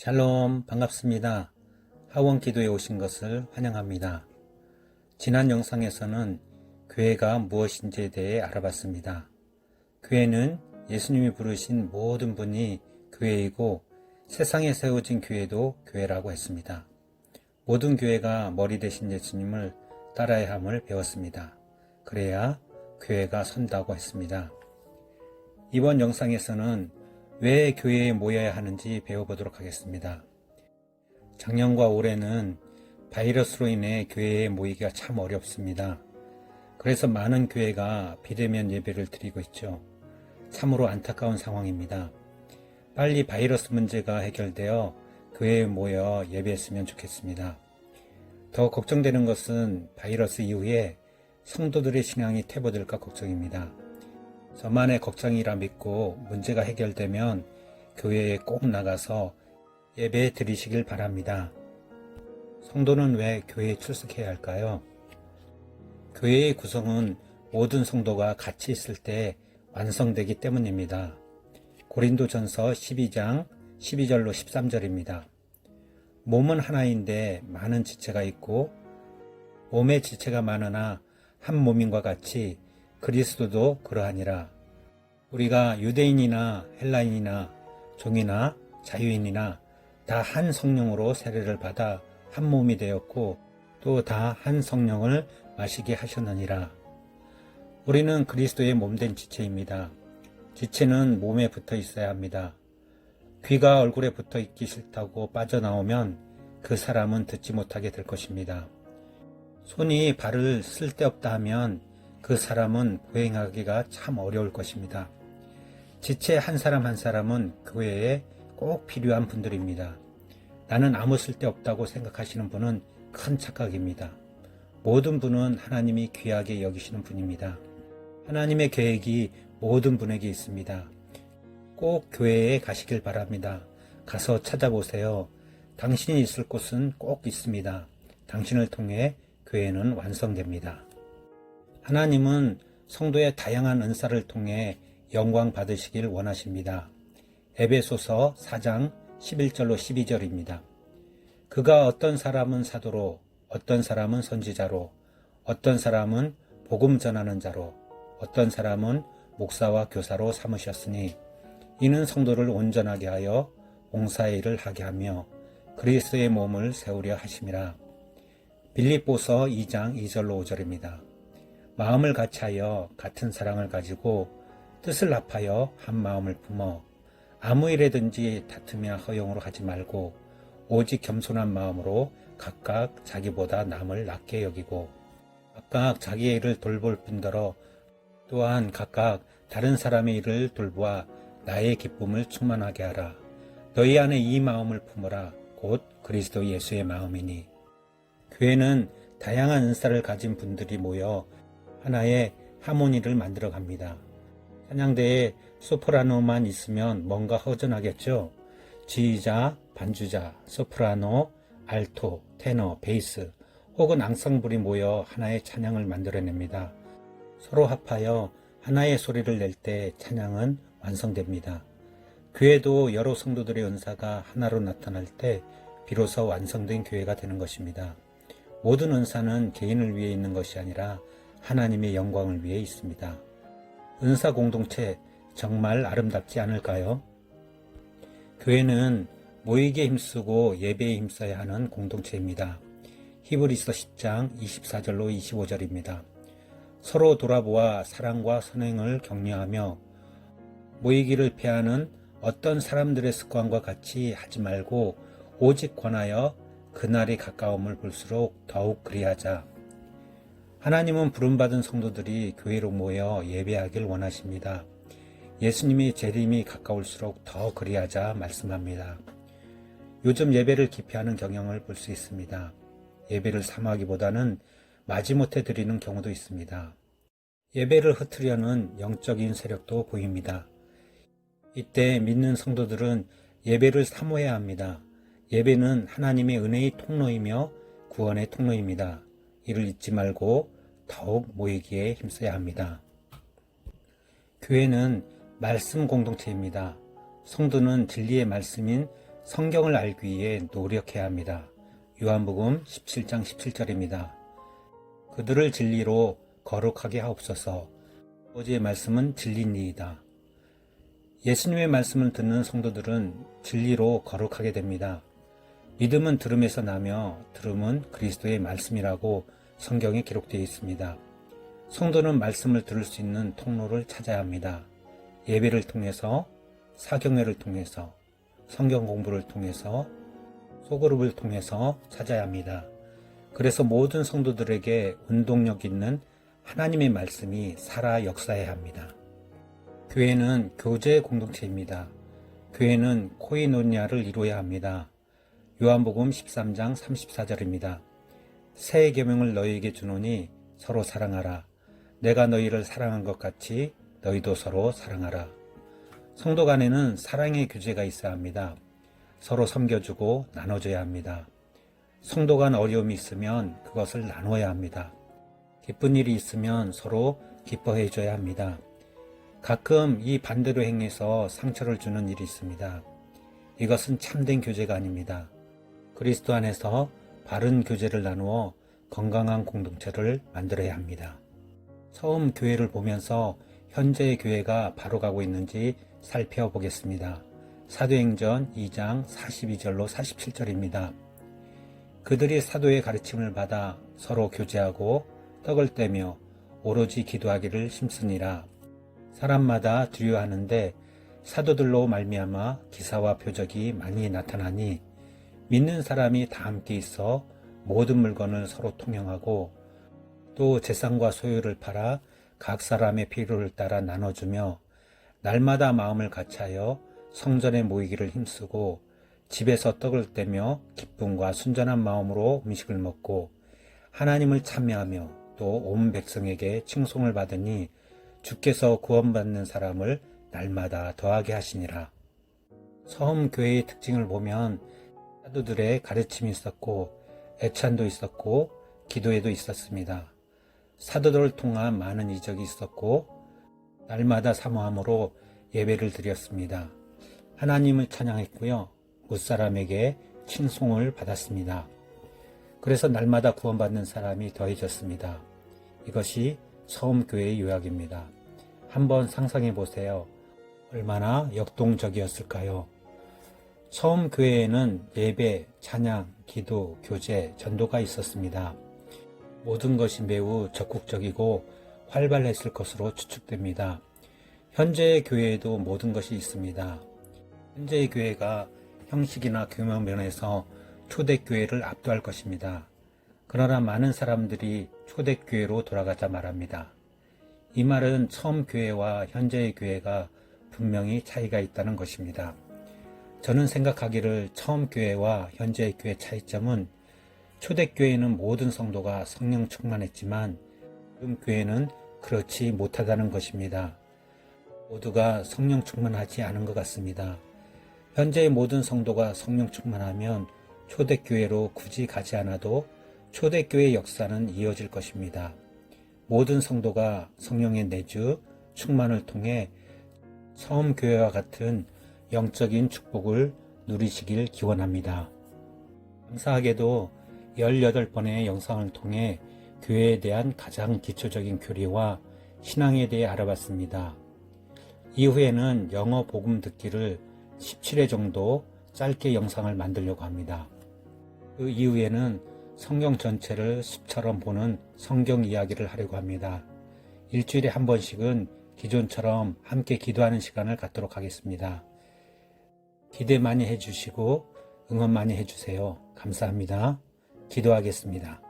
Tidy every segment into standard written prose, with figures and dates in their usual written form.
샬롬, 반갑습니다. 하원 기도에 오신 것을 환영합니다. 지난 영상에서는 교회가 무엇인지에 대해 알아봤습니다. 교회는 예수님이 부르신 모든 분이 교회이고 세상에 세워진 교회도 교회라고 했습니다. 모든 교회가 머리 대신 예수님을 따라야 함을 배웠습니다. 그래야 교회가 선다고 했습니다. 이번 영상에서는 왜 교회에 모여야 하는지 배워보도록 하겠습니다. 작년과 올해는 바이러스로 인해 교회에 모이기가 참 어렵습니다. 그래서 많은 교회가 비대면 예배를 드리고 있죠. 참으로 안타까운 상황입니다. 빨리 바이러스 문제가 해결되어 교회에 모여 예배했으면 좋겠습니다. 더 걱정되는 것은 바이러스 이후에 성도들의 신앙이 퇴보될까 걱정입니다. 저만의 걱정이라 믿고 문제가 해결되면 교회에 꼭 나가서 예배 드리시길 바랍니다. 성도는 왜 교회에 출석해야 할까요? 교회의 구성은 모든 성도가 같이 있을 때 완성되기 때문입니다. 고린도전서 12장 12절로 13절입니다. 몸은 하나인데 많은 지체가 있고 몸의 지체가 많으나 한 몸인과 같이 그리스도도 그러하니라. 우리가 유대인이나 헬라인이나 종이나 자유인이나 다 한 성령으로 세례를 받아 한 몸이 되었고 또 다 한 성령을 마시게 하셨느니라. 우리는 그리스도의 몸된 지체입니다. 지체는 몸에 붙어 있어야 합니다. 귀가 얼굴에 붙어 있기 싫다고 빠져나오면 그 사람은 듣지 못하게 될 것입니다. 손이 발을 쓸데없다 하면 그 사람은 보행하기가 참 어려울 것입니다. 지체 한 사람 한 사람은 교회에 꼭 필요한 분들입니다. 나는 아무 쓸데없다고 생각하시는 분은 큰 착각입니다. 모든 분은 하나님이 귀하게 여기시는 분입니다. 하나님의 계획이 모든 분에게 있습니다. 꼭 교회에 가시길 바랍니다. 가서 찾아보세요. 당신이 있을 곳은 꼭 있습니다. 당신을 통해 교회는 완성됩니다. 하나님은 성도의 다양한 은사를 통해 영광 받으시길 원하십니다. 에베소서 4장 11절로 12절입니다. 그가 어떤 사람은 사도로, 어떤 사람은 선지자로, 어떤 사람은 복음 전하는 자로, 어떤 사람은 목사와 교사로 삼으셨으니 이는 성도를 온전하게 하여 봉사의 일을 하게 하며 그리스도의 몸을 세우려 하심이라. 빌립보서 2장 2절로 5절입니다. 마음을 같이하여 같은 사랑을 가지고 뜻을 합하여 한 마음을 품어 아무 일에든지 다투며 허용으로 하지 말고 오직 겸손한 마음으로 각각 자기보다 남을 낮게 여기고 각각 자기의 일을 돌볼 뿐더러 또한 각각 다른 사람의 일을 돌보아 나의 기쁨을 충만하게 하라. 너희 안에 이 마음을 품어라. 곧 그리스도 예수의 마음이니. 교회는 다양한 은사를 가진 분들이 모여 하나의 하모니를 만들어 갑니다. 찬양대에 소프라노만 있으면 뭔가 허전하겠죠. 지휘자, 반주자, 소프라노, 알토, 테너, 베이스 혹은 앙상블이 모여 하나의 찬양을 만들어냅니다. 서로 합하여 하나의 소리를 낼 때 찬양은 완성됩니다. 교회도 여러 성도들의 은사가 하나로 나타날 때 비로소 완성된 교회가 되는 것입니다. 모든 은사는 개인을 위해 있는 것이 아니라 하나님의 영광을 위해 있습니다. 은사 공동체 정말 아름답지 않을까요? 교회는 모이기에 힘쓰고 예배에 힘써야 하는 공동체입니다. 히브리서 10장 24절로 25절입니다. 서로 돌아보아 사랑과 선행을 격려하며 모이기를 패하는 어떤 사람들의 습관과 같이 하지 말고 오직 권하여 그날이 가까움을 볼수록 더욱 그리하자. 하나님은 부름받은 성도들이 교회로 모여 예배하길 원하십니다. 예수님의 재림이 가까울수록 더 그리하자 말씀합니다. 요즘 예배를 기피하는 경향을 볼 수 있습니다. 예배를 사모하기보다는 마지못해 드리는 경우도 있습니다. 예배를 흩으려는 영적인 세력도 보입니다. 이때 믿는 성도들은 예배를 사모해야 합니다. 예배는 하나님의 은혜의 통로이며 구원의 통로입니다. 이를 잊지 말고 더욱 모이기에 힘써야 합니다. 교회는 말씀 공동체입니다. 성도는 진리의 말씀인 성경을 알기 위해 노력해야 합니다. 요한복음 17장 17절입니다. 그들을 진리로 거룩하게 하옵소서. 아버지의 말씀은 진리니이다. 예수님의 말씀을 듣는 성도들은 진리로 거룩하게 됩니다. 믿음은 들음에서 나며 들음은 그리스도의 말씀이라고 성경에 기록되어 있습니다. 성도는 말씀을 들을 수 있는 통로를 찾아야 합니다. 예배를 통해서, 사경회를 통해서, 성경 공부를 통해서, 소그룹을 통해서 찾아야 합니다. 그래서 모든 성도들에게 운동력 있는 하나님의 말씀이 살아 역사해야 합니다. 교회는 교제 공동체입니다. 교회는 코이노니아를 이루어야 합니다. 요한복음 13장 34절입니다. 새 계명을 너희에게 주노니 서로 사랑하라. 내가 너희를 사랑한 것 같이 너희도 서로 사랑하라. 성도 간에는 사랑의 교제가 있어야 합니다. 서로 섬겨주고 나눠줘야 합니다. 성도 간 어려움이 있으면 그것을 나눠야 합니다. 기쁜 일이 있으면 서로 기뻐해줘야 합니다. 가끔 이 반대로 행해서 상처를 주는 일이 있습니다. 이것은 참된 교제가 아닙니다. 그리스도 안에서 바른 교제를 나누어 건강한 공동체를 만들어야 합니다. 처음 교회를 보면서 현재의 교회가 바로 가고 있는지 살펴보겠습니다. 사도행전 2장 42절로 47절입니다. 그들이 사도의 가르침을 받아 서로 교제하고 떡을 떼며 오로지 기도하기를 힘쓰니라. 사람마다 두려워하는데 사도들로 말미암아 기사와 표적이 많이 나타나니 믿는 사람이 다 함께 있어 모든 물건을 서로 통용하고 또 재산과 소유를 팔아 각 사람의 필요를 따라 나눠주며 날마다 마음을 같이하여 성전에 모이기를 힘쓰고 집에서 떡을 떼며 기쁨과 순전한 마음으로 음식을 먹고 하나님을 찬미하며 또 온 백성에게 칭송을 받으니 주께서 구원받는 사람을 날마다 더하게 하시니라. 처음 교회의 특징을 보면 사도들의 가르침이 있었고 애찬도 있었고 기도에도 있었습니다. 사도들을 통한 많은 이적이 있었고 날마다 사모함으로 예배를 드렸습니다. 하나님을 찬양했고요. 무사람에게 칭송을 받았습니다. 그래서 날마다 구원받는 사람이 더해졌습니다. 이것이 처음 교회의 요약입니다. 한번 상상해 보세요. 얼마나 역동적이었을까요? 처음 교회에는 예배, 찬양, 기도, 교제, 전도가 있었습니다. 모든 것이 매우 적극적이고 활발했을 것으로 추측됩니다. 현재의 교회에도 모든 것이 있습니다. 현재의 교회가 형식이나 규모 면에서 초대교회를 압도할 것입니다. 그러나 많은 사람들이 초대교회로 돌아가자 말합니다. 이 말은 처음 교회와 현재의 교회가 분명히 차이가 있다는 것입니다. 저는 생각하기를 처음 교회와 현재의 교회 차이점은 초대교회는 모든 성도가 성령 충만했지만 지금 교회는 그렇지 못하다는 것입니다. 모두가 성령 충만하지 않은 것 같습니다. 현재의 모든 성도가 성령 충만하면 초대교회로 굳이 가지 않아도 초대교회의 역사는 이어질 것입니다. 모든 성도가 성령의 내주, 충만을 통해 처음 교회와 같은 영적인 축복을 누리시길 기원합니다. 감사하게도 18번의 영상을 통해 교회에 대한 가장 기초적인 교리와 신앙에 대해 알아봤습니다. 이후에는 영어 복음 듣기를 17회 정도 짧게 영상을 만들려고 합니다. 그 이후에는 성경 전체를 숲처럼 보는 성경 이야기를 하려고 합니다. 일주일에 한 번씩은 기존처럼 함께 기도하는 시간을 갖도록 하겠습니다. 기대 많이 해주시고 응원 많이 해주세요. 감사합니다. 기도하겠습니다.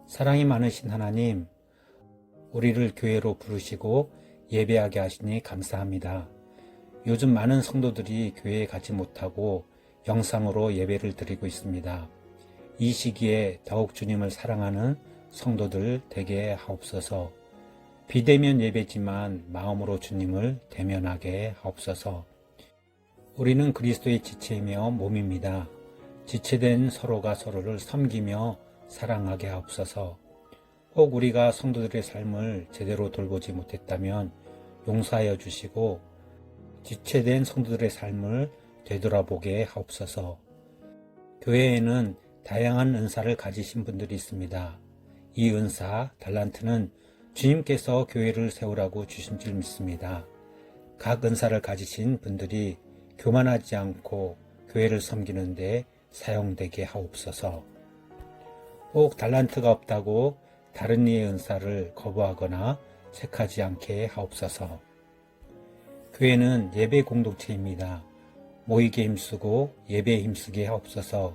사랑이 많으신 하나님, 우리를 교회로 부르시고 예배하게 하시니 감사합니다. 요즘 많은 성도들이 교회에 가지 못하고 영상으로 예배를 드리고 있습니다. 이 시기에 더욱 주님을 사랑하는 성도들 되게 하옵소서. 비대면 예배지만 마음으로 주님을 대면하게 하옵소서. 우리는 그리스도의 지체이며 몸입니다. 지체된 서로가 서로를 섬기며 사랑하게 하옵소서. 혹 우리가 성도들의 삶을 제대로 돌보지 못했다면 용서하여 주시고 지체된 성도들의 삶을 되돌아보게 하옵소서. 교회에는 다양한 은사를 가지신 분들이 있습니다. 이 은사, 달란트는 주님께서 교회를 세우라고 주신 줄 믿습니다. 각 은사를 가지신 분들이 교만하지 않고 교회를 섬기는 데 사용되게 하옵소서. 꼭 달란트가 없다고 다른 이의 은사를 거부하거나 색하지 않게 하옵소서. 교회는 예배 공동체입니다. 모이게 힘쓰고 예배에 힘쓰게 하옵소서.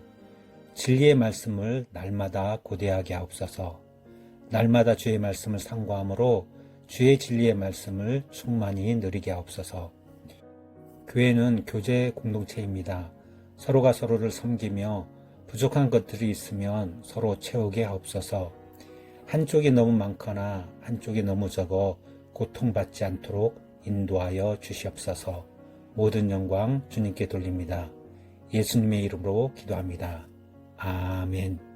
진리의 말씀을 날마다 고대하게 하옵소서. 날마다 주의 말씀을 상고함으로 주의 진리의 말씀을 충만히 누리게 하옵소서. 교회는 교제 공동체입니다. 서로가 서로를 섬기며 부족한 것들이 있으면 서로 채우게 하옵소서. 한쪽이 너무 많거나 한쪽이 너무 적어 고통받지 않도록 인도하여 주시옵소서. 모든 영광 주님께 돌립니다. 예수님의 이름으로 기도합니다. 아멘.